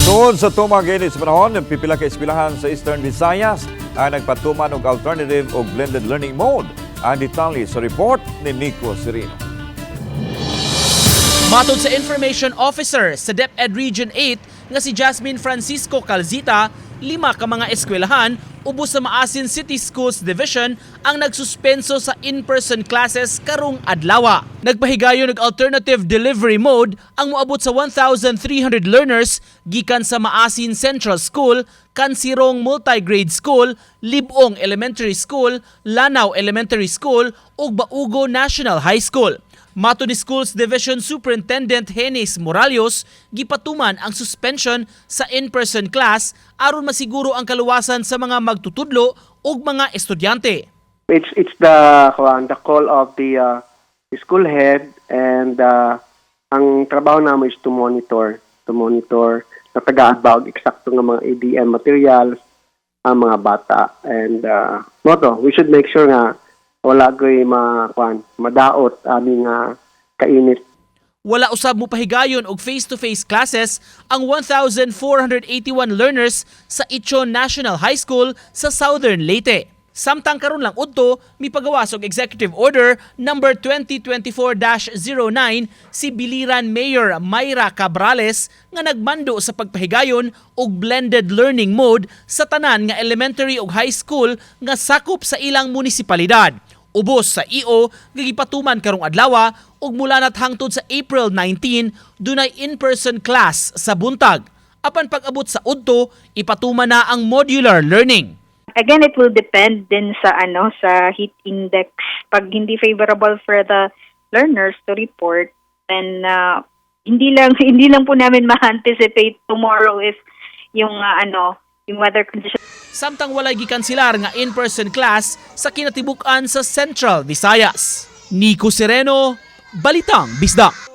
Tungod sa tumang kainit sa panahon, pipila ka eskwelahan sa Eastern Visayas ang nagpatuman og alternative o blended learning mode. Ang detalye sa report ni Nico Serino. Matod sa Information Officer sa DepEd Region 8 nga si Jasmin Francisco-Calzita, 5 ka mga eskwelahan ubos sa Maasin City Schools Division ang nagsuspenso sa in-person classes karong adlawa. Nagpahigayon og alternative delivery mode ang moabot sa 1,300 learners gikan sa Maasin Central School, Cansirong Multi-Grade School, Lib-Og Elementary School, Lanao Elementary School ug Baugo National High School. Matod ni Schools Division Superintendent Henis Moralios, gipatuman ang suspension sa in-person class aron masiguro ang kaluwasan sa mga magtutudlo ug mga estudyante. It's the call of the school head, and ang trabaho namin is to monitor na taga-adbawag eksakto ng mga ADM materials ang mga bata, and we should make sure nga wala ko'y madaot aming kainit. Wala usab mo pahigayon og face-to-face classes ang 1,481 learners sa Ichon National High School sa Southern Leyte. Samtang karon lang udto mipagawas og Executive Order number 2024-09 si Biliran Mayor Mayra Cabrales nga nagmando sa pagpahigayon og blended learning mode sa tanan nga elementary ug high school nga sakop sa ilang munisipalidad. Ubos sa EO gigipatuman karong adlaw ug mula nat hangtod sa April 19 dunay in-person class sa buntag. Apan pag-abot sa udto ipatuman na ang modular learning. Again, it will depend din sa sa heat index. Pag hindi favorable for the learners to report, then hindi lang po namin ma-anticipate tomorrow if yung yung weather condition. Samtang walay gikanselar nga in-person class sa kinatibuk-an sa Central Visayas. Nico Sereno, Balitang Bisdak.